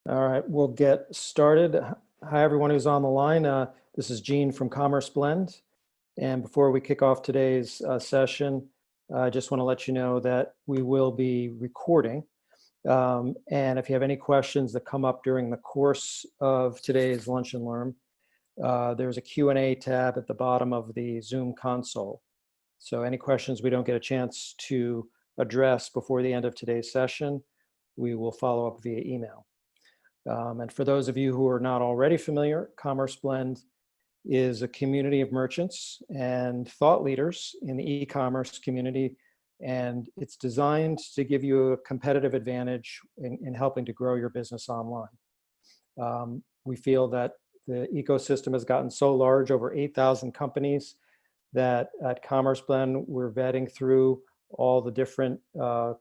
All right, we'll get started. Hi, everyone who's on the line. This is Gene from CommerceBlend. And before we kick off today's session, I just want to let you know that we will be recording. And if you have any questions that come up during the course of today's Lunch and Learn, there's a Q&A tab at the bottom of the Zoom console. So any questions we don't get a chance to address before the end of today's session, we will follow up via email. And for those of you who are not already familiar, CommerceBlend is a community of merchants and thought leaders in the e-commerce community, and it's designed to give you a competitive advantage in helping to grow your business online. We feel that the ecosystem has gotten so large, over 8,000 companies, that at CommerceBlend we're vetting through all the different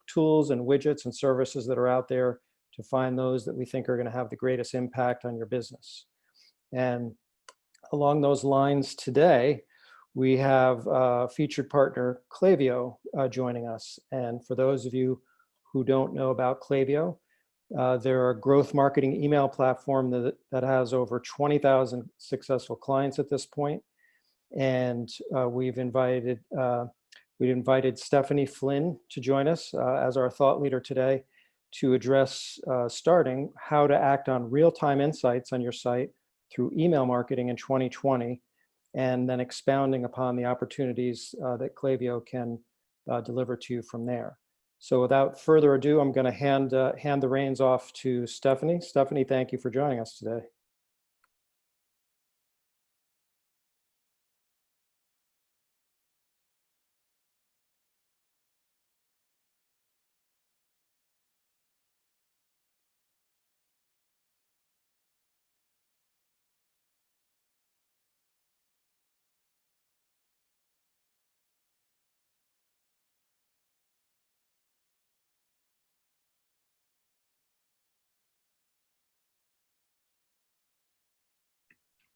tools and widgets and services that are out there to find those that we think are going to have the greatest impact on your business. And along those lines today, we have featured partner Klaviyo joining us. And for those of you who don't know about Klaviyo, they're a growth marketing email platform that has over 20,000 successful clients at this point. And we've invited Stephanie Flynn to join us as our thought leader today to address starting how to act on real-time insights on your site through email marketing in 2020, and then expounding upon the opportunities that Klaviyo can deliver to you from there. So without further ado, I'm going to hand the reins off to Stephanie. Stephanie, thank you for joining us today.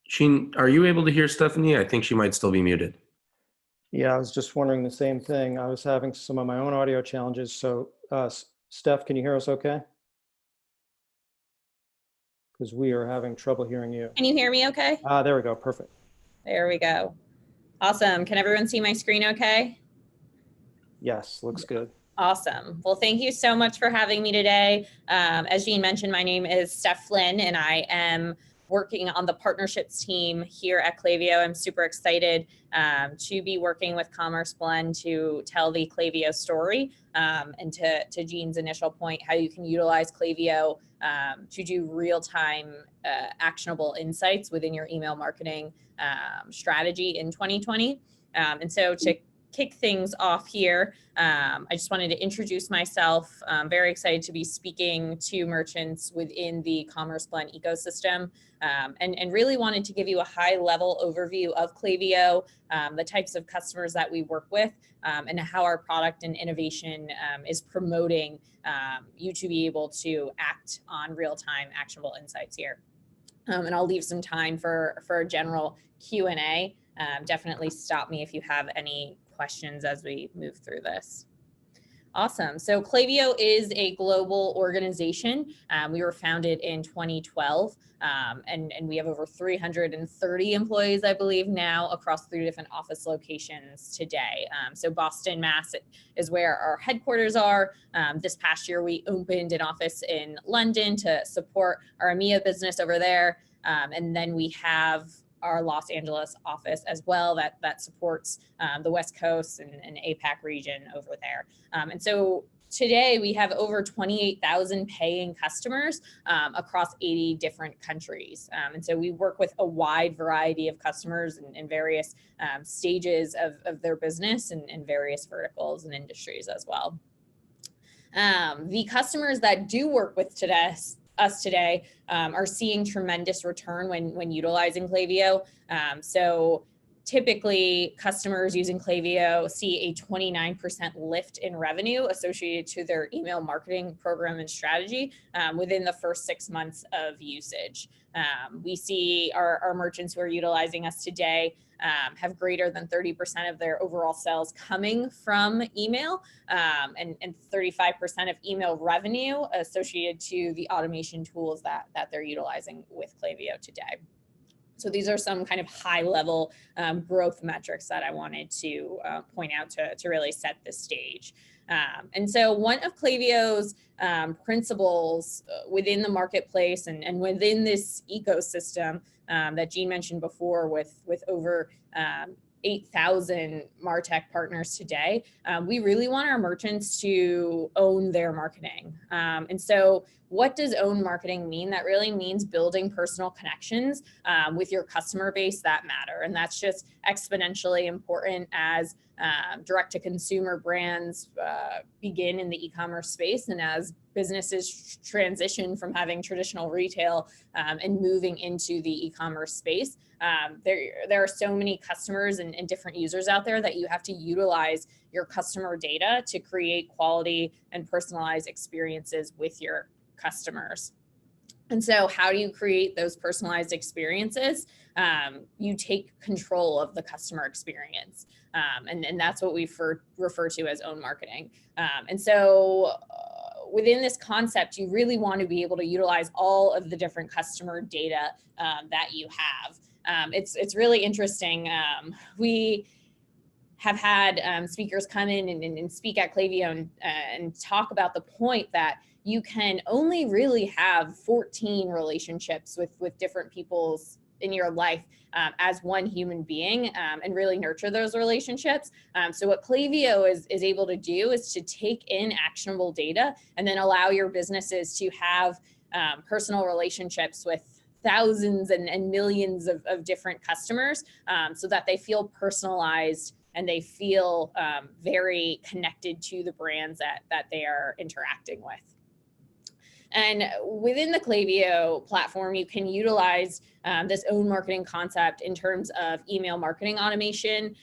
Gene, are you able to hear Stephanie? I think she might still be muted. Yeah, I was just wondering the same thing. I was having some of my own audio challenges. So Steph, can you hear us okay? Because we are having trouble hearing you. Can you hear me okay? There we go, perfect. There we go. Awesome. Can everyone see my screen okay? Yes, looks good. Awesome. Well, thank you so much for having me today. As Jean mentioned, my name is Steph Flynn, and I am working on the partnerships team here at Klaviyo. I'm super excited to be working with CommerceBlend to tell the Klaviyo story, and to Jean's initial point, how you can utilize Klaviyo to do real-time actionable insights within your email marketing strategy in 2020. And so to kick things off here, I just wanted to introduce myself. I'm very excited to be speaking to merchants within the CommerceBlend ecosystem, and really wanted to give you a high-level overview of Klaviyo, the types of customers that we work with, and how our product and innovation is promoting you to be able to act on real-time actionable insights here. And I'll leave some time for a general Q&A. Definitely stop me if you have any questions as we move through this. Awesome. So Klaviyo is a global organization. We were founded in 2012, and we have over 330 employees, I believe, now across 3 different office locations today. So Boston, Mass is where our headquarters are. This past year, we opened an office in London to support our EMEA business over there. And then we have our Los Angeles office as well that supports the West Coast and APAC region over there. And so today we have over 28,000 paying customers across 80 different countries. And so we work with a wide variety of customers in various stages of their business and various verticals and industries as well. The customers that do work with us today are seeing tremendous return when utilizing Klaviyo. So Typically, customers using Klaviyo see a 29% lift in revenue associated to their email marketing program and strategy within the first 6 months of usage. We see our merchants who are utilizing us today have greater than 30% of their overall sales coming from email, and 35% of email revenue associated to the automation tools that they're utilizing with Klaviyo today. So these are some kind of high level growth metrics that I wanted to point out to really set the stage. And so one of Klaviyo's principles within the marketplace and within this ecosystem that Jean mentioned before with over 8,000 MarTech partners today, we really want our merchants to own their marketing. And so what does own marketing mean? That really means building personal connections with your customer base that matter. And that's just exponentially important as direct-to-consumer brands begin in the e-commerce space, and as businesses transition from having traditional retail and moving into the e-commerce space. There are so many customers and different users out there that you have to utilize your customer data to create quality and personalized experiences with your customers. And so how do you create those personalized experiences? You take control of the customer experience. And that's what we refer to as own marketing. And so within this concept, you really want to be able to utilize all of the different customer data that you have. It's really interesting. We have had speakers come in and speak at Klaviyo and talk about the point that you can only really have 14 relationships with different people's in your life as one human being and really nurture those relationships. So what Klaviyo is able to do is to take in actionable data and then allow your businesses to have personal relationships with thousands and millions of different customers so that they feel personalized and they feel very connected to the brands that they are interacting with. And within the Klaviyo platform, you can utilize this own marketing concept in terms of email marketing automation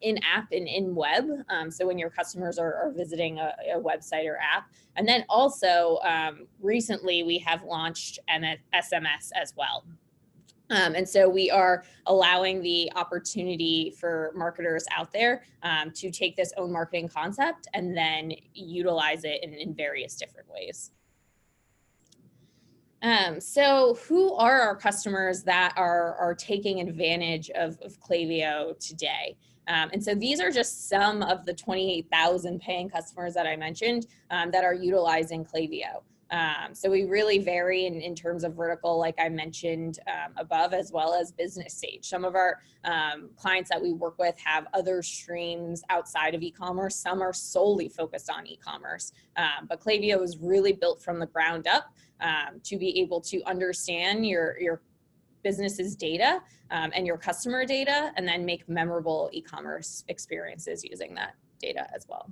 in-app and in-web. So when your customers are visiting a website or app. And then also recently we have launched SMS as well. And so we are allowing the opportunity for marketers out there to take this own marketing concept and then utilize it in various different ways. So who are our customers that are taking advantage of Klaviyo today? And so these are just some of the 28,000 paying customers that I mentioned that are utilizing Klaviyo. So we really vary in terms of vertical, like I mentioned above, as well as business stage. Some of our clients that we work with have other streams outside of e-commerce. Some are solely focused on e-commerce. But Klaviyo is really built from the ground up to be able to understand your business's data and your customer data, and then make memorable e-commerce experiences using that data as well.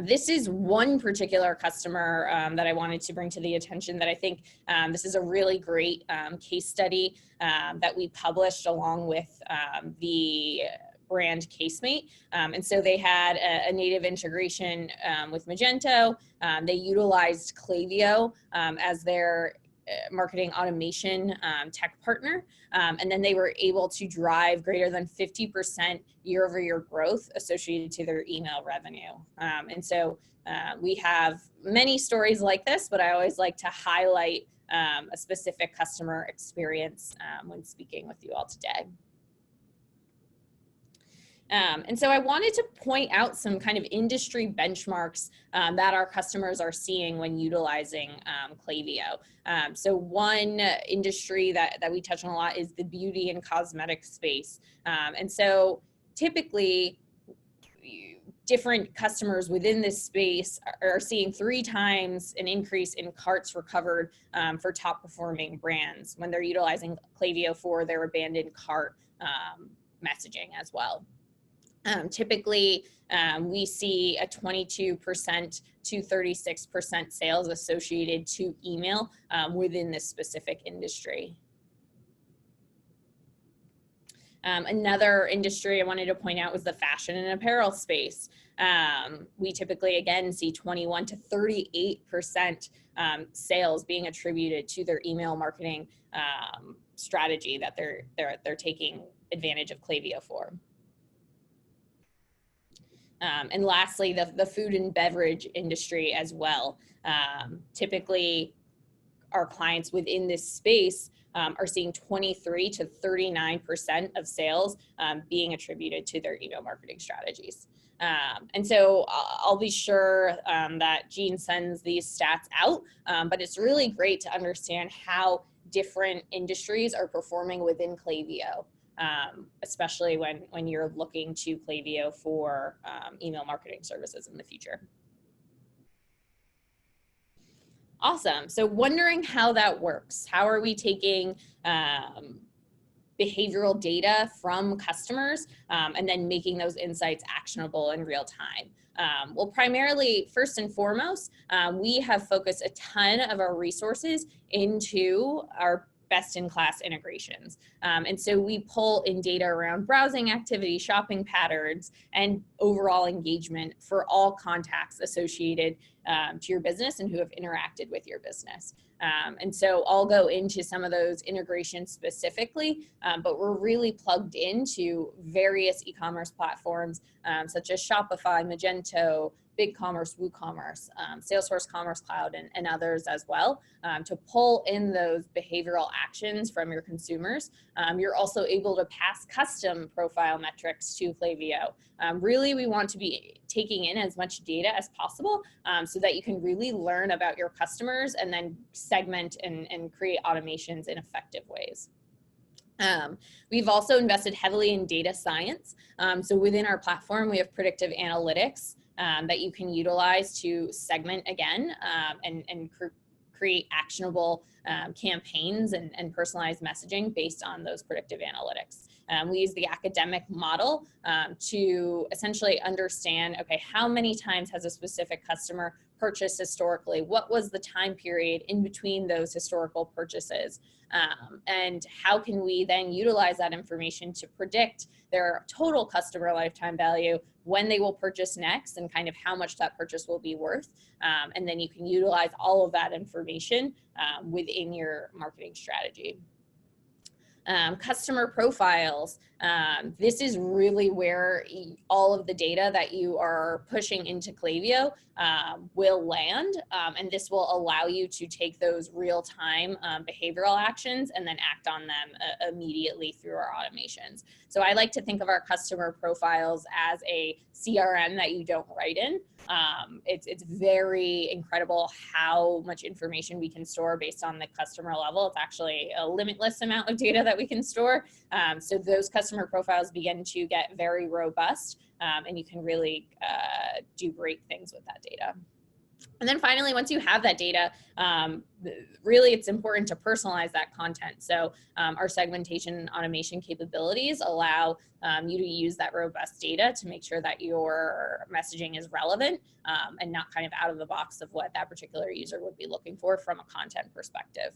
This is one particular customer that I wanted to bring to the attention that I think this is a really great case study that we published along with the brand Casemate. And so they had a native integration with Magento. They utilized Klaviyo as their marketing automation tech partner. And then they were able to drive greater than 50% year-over-year growth associated to their email revenue. And so we have many stories like this, but I always like to highlight a specific customer experience when speaking with you all today. And so I wanted to point out some kind of industry benchmarks that our customers are seeing when utilizing Klaviyo. So one industry that we touch on a lot is the beauty and cosmetic space. And so typically different customers within this space are seeing 3 times an increase in carts recovered for top performing brands when they're utilizing Klaviyo for their abandoned cart messaging as well. Typically, we see a 22% to 36% sales associated to email within this specific industry. Another industry I wanted to point out was the fashion and apparel space. We typically, again, see 21 to 38% sales being attributed to their email marketing strategy that they're taking advantage of Klaviyo for. And lastly, the food and beverage industry as well. Typically, our clients within this space are seeing 23 to 39% of sales being attributed to their email marketing strategies. And so I'll be sure that Jean sends these stats out, but it's really great to understand how different industries are performing within Klaviyo, especially when you're looking to Klaviyo for email marketing services in the future. Awesome. So wondering how that works. How are we taking behavioral data from customers and then making those insights actionable in real time? Well, primarily, first and foremost, we have focused a ton of our resources into our best-in-class integrations. And so we pull in data around browsing activity, shopping patterns, and overall engagement for all contacts associated to your business and who have interacted with your business. And so I'll go into some of those integrations specifically, but we're really plugged into various e-commerce platforms such as Shopify, Magento, BigCommerce, WooCommerce, Salesforce Commerce Cloud, and others as well, to pull in those behavioral actions from your consumers. You're also able to pass custom profile metrics to Klaviyo. Really, we want to be taking in as much data as possible so that you can really learn about your customers and then segment and create automations in effective ways. We've also invested heavily in data science. So within our platform, we have predictive analytics that you can utilize to segment again and create actionable campaigns and personalized messaging based on those predictive analytics. We use the academic model to essentially understand, okay, how many times has a specific customer purchased historically? What was the time period in between those historical purchases? And how can we then utilize that information to predict their total customer lifetime value, when they will purchase next, and kind of how much that purchase will be worth. And then you can utilize all of that information within your marketing strategy. Customer profiles. This is really where all of the data that you are pushing into Klaviyo will land, and this will allow you to take those real-time behavioral actions and then act on them immediately through our automations. So I like to think of our customer profiles as a CRM that you don't write in. It's very incredible how much information we can store based on the customer level. It's actually a limitless amount of data that we can store. So those customer profiles begin to get very robust, and you can really do great things with that data. And then finally, once you have that data, really it's important to personalize that content. So our segmentation and automation capabilities allow you to use that robust data to make sure that your messaging is relevant and not kind of out of the box of what that particular user would be looking for from a content perspective.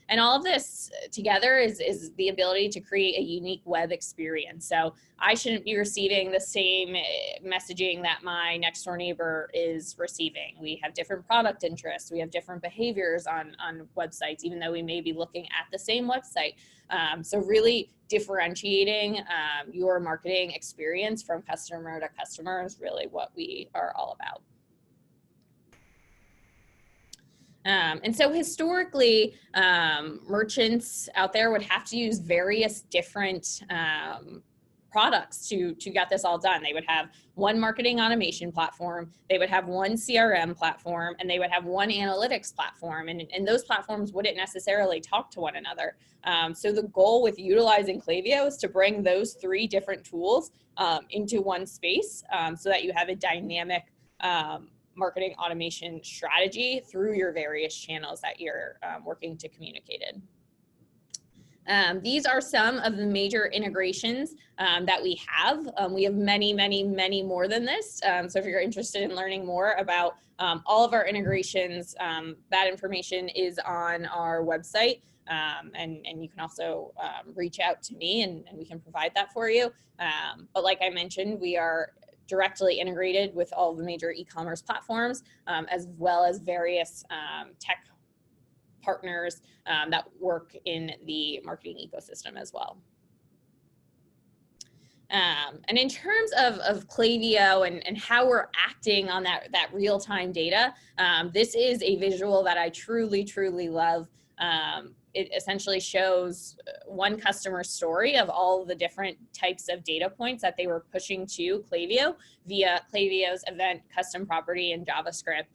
And all of this together is the ability to create a unique web experience. So I shouldn't be receiving the same messaging that my next door neighbor is receiving. We have different product interests. We have different behaviors on websites, even though we may be looking at the same website. So really differentiating your marketing experience from customer to customer is really what we are all about. And so historically, merchants out there would have to use various different products to get this all done. They would have one marketing automation platform, they would have one CRM platform, and they would have one analytics platform. And those platforms wouldn't necessarily talk to one another. So the goal with utilizing Klaviyo is to bring those three different tools into one space so that you have a dynamic marketing automation strategy through your various channels that you're working to communicate in. These are some of the major integrations that we have. We have many, many, many more than this. So if you're interested in learning more about all of our integrations, that information is on our website. And you can also reach out to me and we can provide that for you. But like I mentioned, we are directly integrated with all the major e-commerce platforms, as well as various tech partners that work in the marketing ecosystem as well. And in terms of Klaviyo and how we're acting on that real-time data, this is a visual that I truly, truly love. It essentially shows one customer's story of all the different types of data points that they were pushing to Klaviyo via Klaviyo's event, custom property, and JavaScript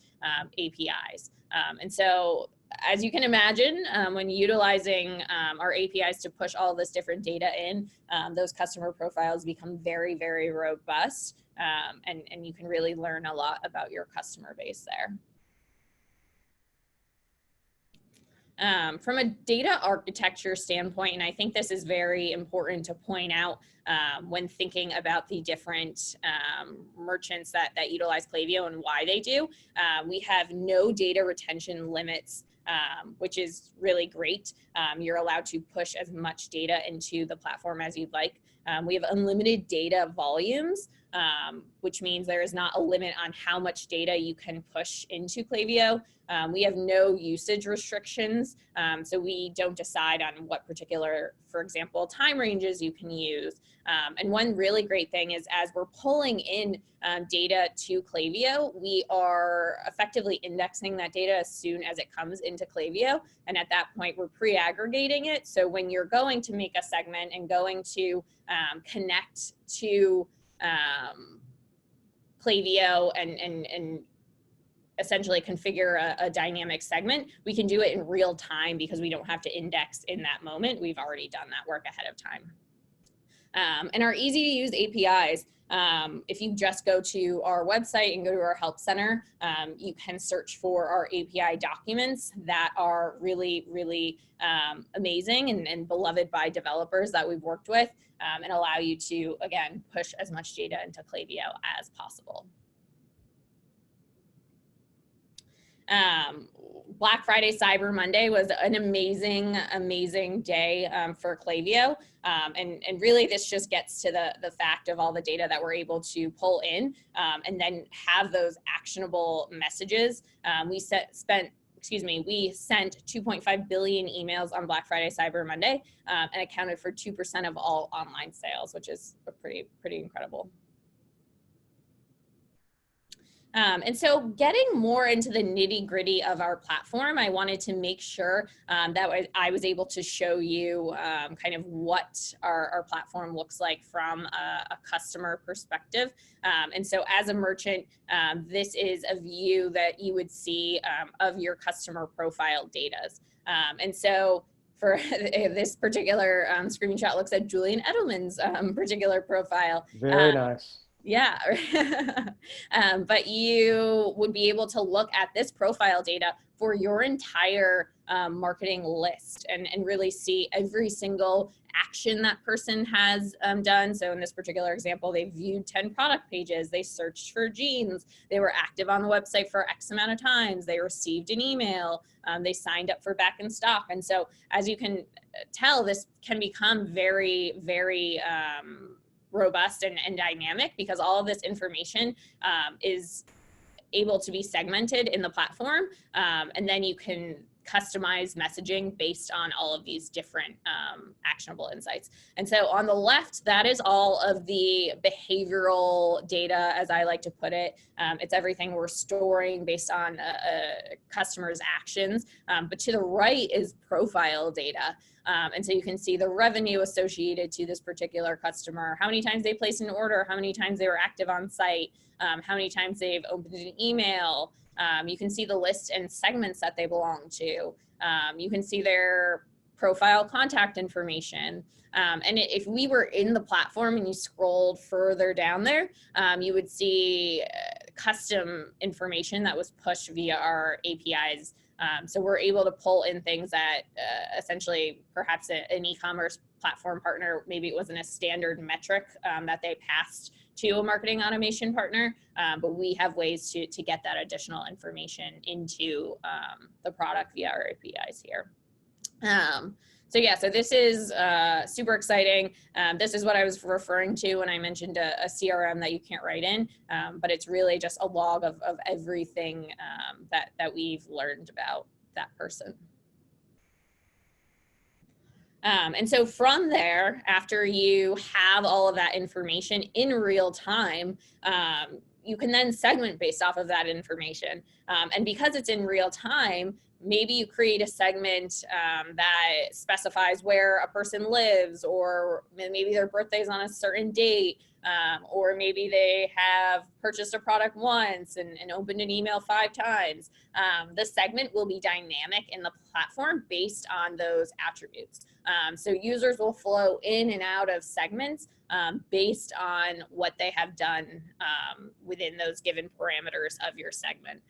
APIs. And so, as you can imagine, when utilizing our APIs to push all this different data in, those customer profiles become very, very robust, and you can really learn a lot about your customer base there. From a data architecture standpoint, and I think this is very important to point out when thinking about the different merchants that utilize Klaviyo and why they do, we have no data retention limits, which is really great. You're allowed to push as much data into the platform as you'd like. We have unlimited data volumes, which means there is not a limit on how much data you can push into Klaviyo. We have no usage restrictions, so we don't decide on what particular, for example, time ranges you can use. And one really great thing is as we're pulling in data to Klaviyo, we are effectively indexing that data as soon as it comes into Klaviyo. And at that point, we're pre-aggregating it. So when you're going to make a segment and going to connect to Klaviyo and essentially configure a dynamic segment, we can do it in real time because we don't have to index in that moment. We've already done that work ahead of time. And our easy to use APIs, if you just go to our website and go to our help center, you can search for our API documents that are really, really amazing and beloved by developers that we've worked with, and allow you to, again, push as much data into Klaviyo as possible. Black Friday, Cyber Monday was an amazing, amazing day for Klaviyo. And really this just gets to the fact of all the data that we're able to pull in and then have those actionable messages. We sent 2.5 billion emails on Black Friday, Cyber Monday, and accounted for 2% of all online sales, which is pretty incredible. And so getting more into the nitty gritty of our platform, I wanted to make sure that I was able to show you kind of what our platform looks like from a customer perspective. And so as a merchant, this is a view that you would see of your customer profile data. And so for this particular screenshot looks at Julian Edelman's particular profile. Very nice. Yeah, but you would be able to look at this profile data for your entire marketing list and really see every single action that person has done. So in this particular example, they viewed 10 product pages, they searched for jeans, they were active on the website for X amount of times, they received an email, they signed up for back in stock. And so as you can tell, this can become very, very robust and dynamic because all of this information is able to be segmented in the platform, and then you can customize messaging based on all of these different actionable insights. And so on the left, that is all of the behavioral data, as I like to put it. It's everything we're storing based on a customer's actions. But to the right is profile data. And so you can see the revenue associated to this particular customer, how many times they placed an order, how many times they were active on site, how many times they've opened an email. You can see the list and segments that they belong to. You can see their profile contact information. And if we were in the platform and you scrolled further down there, you would see custom information that was pushed via our APIs. So we're able to pull in things that essentially perhaps an e-commerce platform partner, maybe it wasn't a standard metric that they passed to a marketing automation partner, but we have ways to get that additional information into the product via our APIs here. So yeah, so this is super exciting. This is what I was referring to when I mentioned a CRM that you can't write in, but it's really just a log of everything that we've learned about that person. And so from there, after you have all of that information in real time, you can then segment based off of that information. And because it's in real time, maybe you create a segment that specifies where a person lives, or maybe their birthday's on a certain date, or maybe they have purchased a product once and opened an email 5 times. The segment will be dynamic in the platform based on those attributes. So users will flow in and out of segments based on what they have done within those given parameters of your segment.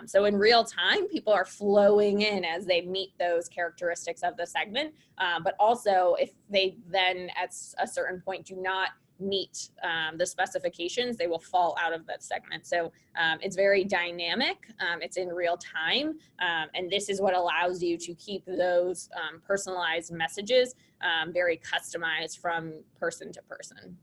So in real time, people are flowing in as they meet those characteristics of the segment, but also if they then at a certain point do not meet the specifications, they will fall out of that segment. So it's very dynamic, it's in real time, and this is what allows you to keep those personalized messages very customized from person to person.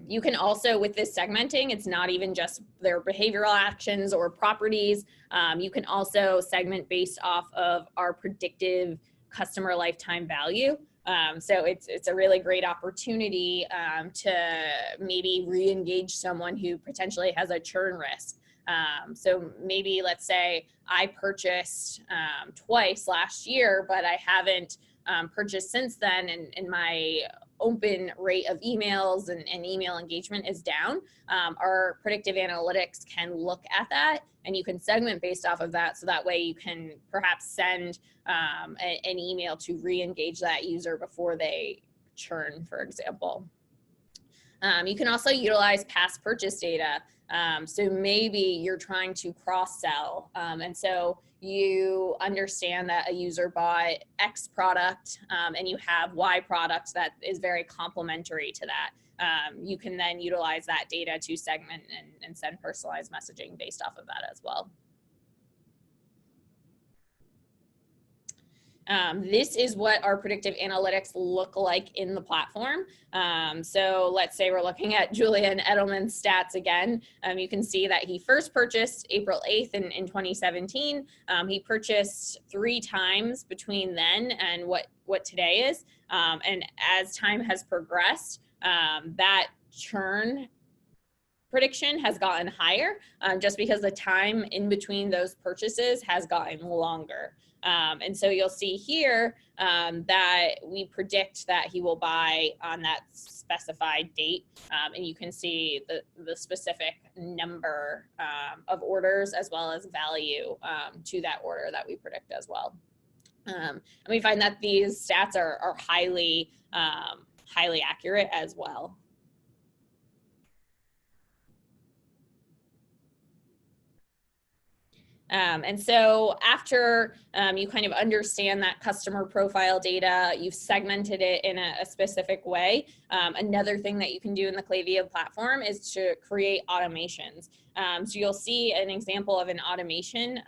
You can also, with this segmenting, it's not even just their behavioral actions or properties. You can also segment based off of our predictive customer lifetime value. So it's a really great opportunity to maybe re-engage someone who potentially has a churn risk. So maybe let's say I purchased twice last year, but I haven't purchased since then, and my open rate of emails and email engagement is down. Our predictive analytics can look at that, and you can segment based off of that, so that way you can perhaps send an email to re-engage that user before they churn, for example. You can also utilize past purchase data. So maybe you're trying to cross-sell, and so you understand that a user bought X product and you have Y product that is very complementary to that. You can then utilize that data to segment and send personalized messaging based off of that as well. This is what our predictive analytics look like in the platform. So let's say we're looking at Julian Edelman's stats again. You can see that he first purchased April 8th in 2017. He purchased 3 times between then and what today is. And as time has progressed, that churn prediction has gotten higher just because the time in between those purchases has gotten longer. And so you'll see here that we predict that he will buy on that specified date. And you can see the specific number of orders as well as value to that order that we predict as well. And we find that these stats are highly accurate as well. And so after you kind of understand that customer profile data, you've segmented it in a specific way. Another thing that you can do in the Klaviyo platform is to create automations. So you'll see an example of an automation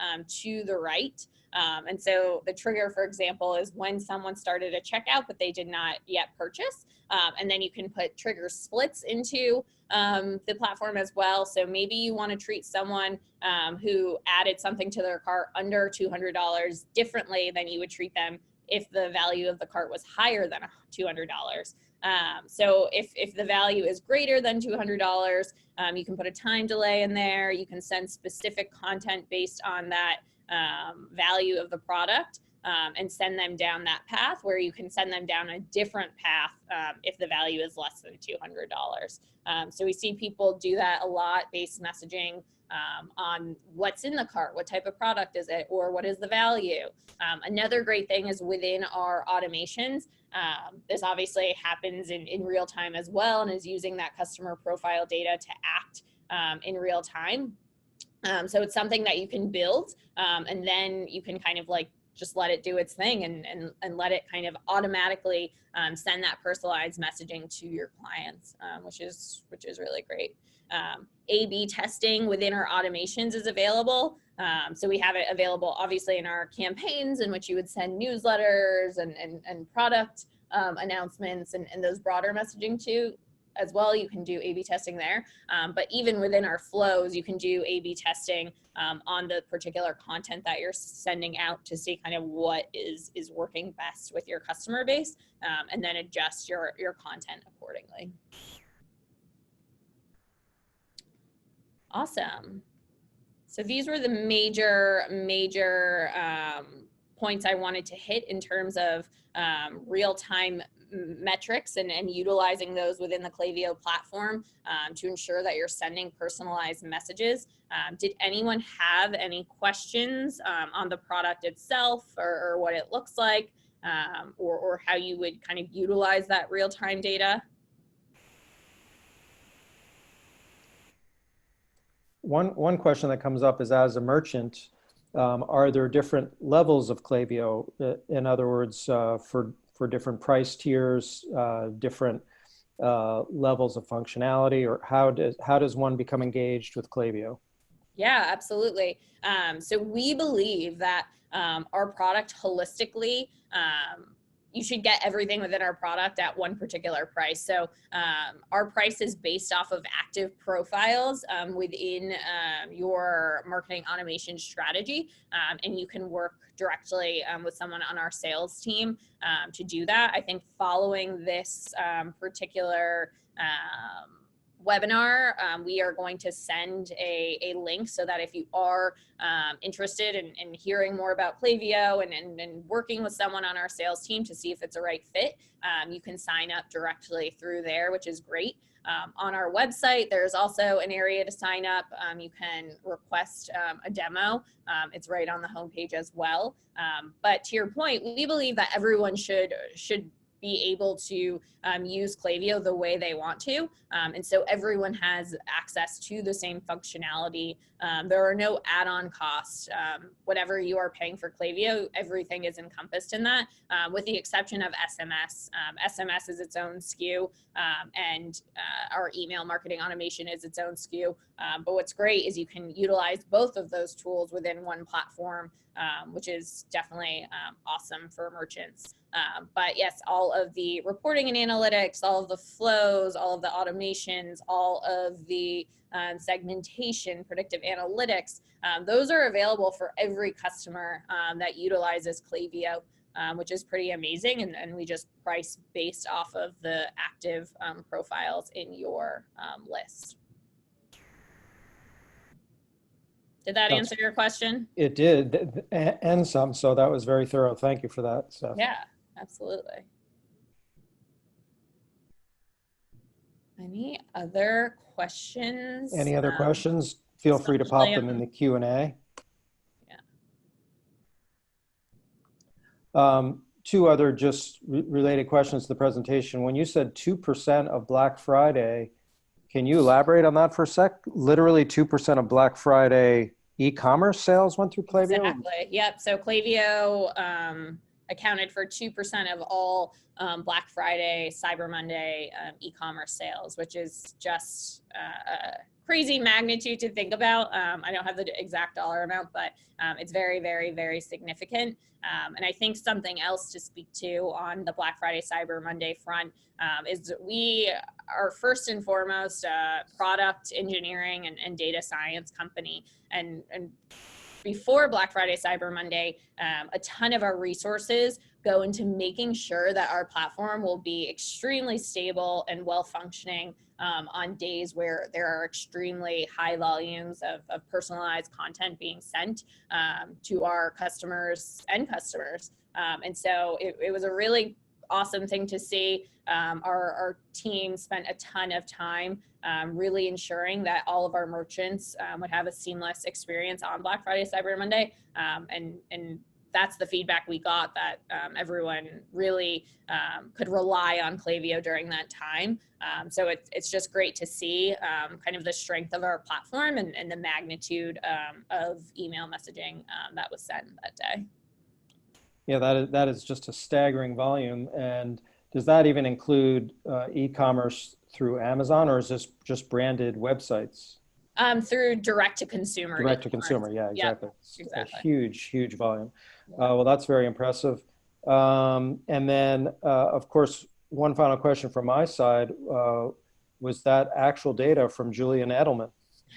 to the right. And so the trigger, for example, is when someone started a checkout, but they did not yet purchase. And then you can put trigger splits into the platform as well. So maybe you want to treat someone who added something to their cart under $200 differently than you would treat them if the value of the cart was higher than $200. So if the value is greater than $200, you can put a time delay in there. You can send specific content based on that value of the product and send them down that path, where you can send them down a different path if the value is less than $200. So we see people do that a lot, base messaging on what's in the cart, what type of product is it, or what is the value. Another great thing is within our automations, this obviously happens in real time as well, and is using that customer profile data to act in real time. So it's something that you can build, and then you can kind of like just let it do its thing and let it kind of automatically send that personalized messaging to your clients, which is really great. A/B testing within our automations is available. So we have it available obviously in our campaigns, in which you would send newsletters and product announcements and those broader messaging to as well. You can do A/B testing there, but even within our flows, you can do A/B testing on the particular content that you're sending out to see kind of what is working best with your customer base, and then adjust your content accordingly. Awesome. So these were the major points I wanted to hit in terms of real-time metrics and utilizing those within the Klaviyo platform to ensure that you're sending personalized messages. Did anyone have any questions on the product itself, or what it looks like, or how you would kind of utilize that real-time data? One question that comes up is, as a merchant, are there different levels of Klaviyo? In other words, for different price tiers, different levels of functionality, or how does one become engaged with Klaviyo? Yeah, absolutely. So we believe that our product holistically, you should get everything within our product at one particular price. So our price is based off of active profiles within your marketing automation strategy. And you can work directly with someone on our sales team to do that. I think following this particular webinar, we are going to send a link so that if you are interested in hearing more about Klaviyo and working with someone on our sales team to see if it's a right fit, you can sign up directly through there, which is great. On our website, there's also an area to sign up. You can request a demo. It's right on the homepage as well. But to your point, we believe that everyone should be able to use Klaviyo the way they want to. And so everyone has access to the same functionality. There are no add-on costs. Whatever you are paying for Klaviyo, everything is encompassed in that, with the exception of SMS. SMS is its own SKU, and our email marketing automation is its own SKU. But what's great is you can utilize both of those tools within one platform, which is definitely awesome for merchants. But yes, all of the reporting and analytics, all of the flows, all of the automations, all of the segmentation, predictive analytics, those are available for every customer that utilizes Klaviyo, which is pretty amazing. And we just price based off of the active profiles in your list. Did that answer your question? It did, and some, so that was very thorough. Thank you for that, Steph. Yeah, absolutely. Any other questions? Any other questions? Feel free to pop them in the Q&A. Yeah. Two other just related questions to the presentation. When you said 2% of Black Friday, can you elaborate on that for a sec? Literally 2% of Black Friday e-commerce sales went through Klaviyo? Exactly. Yep. So Klaviyo accounted for 2% of all Black Friday, Cyber Monday e-commerce sales, which is just a crazy magnitude to think about. I don't have the exact dollar amount, but it's very, very, very significant. And I think something else to speak to on the Black Friday, Cyber Monday front is we are first and foremost a product engineering and data science company. And before Black Friday, Cyber Monday, a ton of our resources go into making sure that our platform will be extremely stable and well-functioning on days where there are extremely high volumes of personalized content being sent to our customers and customers. And so it was a really awesome thing to see. Our team spent a ton of time really ensuring that all of our merchants would have a seamless experience on Black Friday, Cyber Monday, and that's the feedback we got, that everyone really could rely on Klaviyo during that time. So it's just great to see kind of the strength of our platform and the magnitude of email messaging that was sent that day. Yeah, that is just a staggering volume. And does that even include e-commerce through Amazon, or is this just branded websites? Through direct to consumer. Direct to consumer, yeah, exactly. Yep, exactly. A huge volume. Yeah. Well, that's very impressive. And then, of course, one final question from my side, was that actual data from Julian Edelman?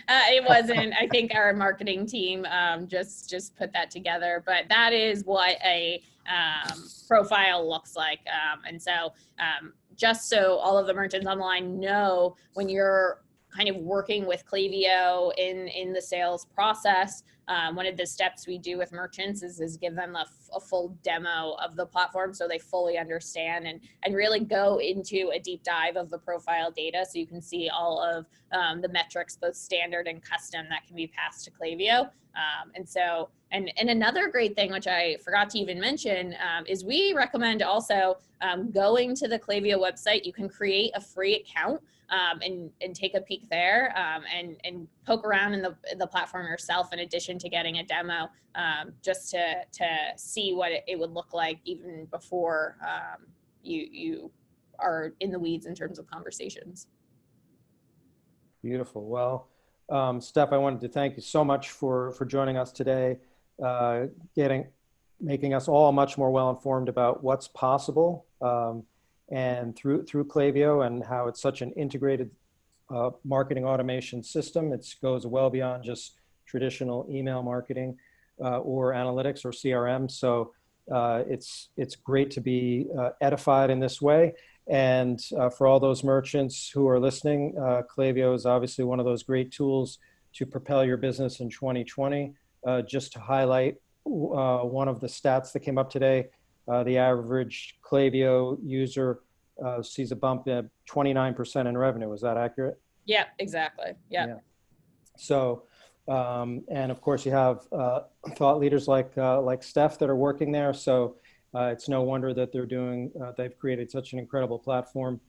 It wasn't. I think our marketing team just put that together, but that is what a profile looks like. And so just so all of the merchants online know, when you're kind of working with Klaviyo in the sales process, one of the steps we do with merchants is give them a full demo of the platform so they fully understand and really go into a deep dive of the profile data, so you can see all of the metrics, both standard and custom, that can be passed to Klaviyo. And another great thing, which I forgot to even mention, is we recommend also going to the Klaviyo website. You can create a free account and take a peek there and poke around in the platform yourself, in addition to getting a demo, just to see what it would look like even before you are in the weeds in terms of conversations. Beautiful. Well, Steph, I wanted to thank you so much for joining us today, making us all much more well-informed about what's possible, and through Klaviyo, and how it's such an integrated marketing automation system. It goes well beyond just traditional email marketing or analytics or CRM. So it's great to be edified in this way. And for all those merchants who are listening, Klaviyo is obviously one of those great tools to propel your business in 2020. Just to highlight one of the stats that came up today, the average Klaviyo user sees a bump at 29% in revenue. Is that accurate? Yeah, exactly. Yeah. So, and of course you have thought leaders like Steph that are working there. So it's no wonder that they've created such an incredible platform.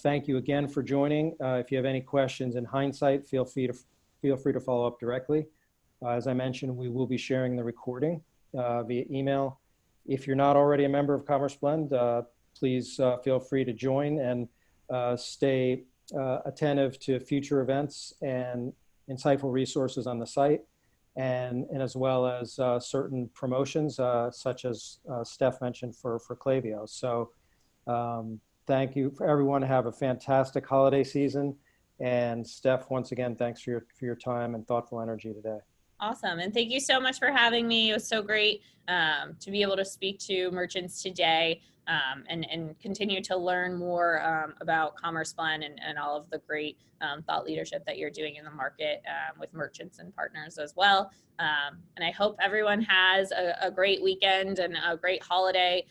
Thank you again for joining. If you have any questions in hindsight, feel free to follow up directly. As I mentioned, we will be sharing the recording via email. If you're not already a member of CommerceBlend, please feel free to join and stay attentive to future events and insightful resources on the site, and as well as certain promotions such as Steph mentioned for Klaviyo. So thank you for everyone. Have a fantastic holiday season. And Steph, once again, thanks for your time and thoughtful energy today. Awesome. And thank you so much for having me. It was so great to be able to speak to merchants today and continue to learn more about CommerceBlend and all of the great thought leadership that you're doing in the market with merchants and partners as well. And I hope everyone has a great weekend and a great holiday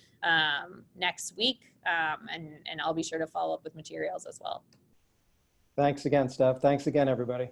next week. And I'll be sure to follow up with materials as well. Thanks again, Steph. Thanks again, everybody.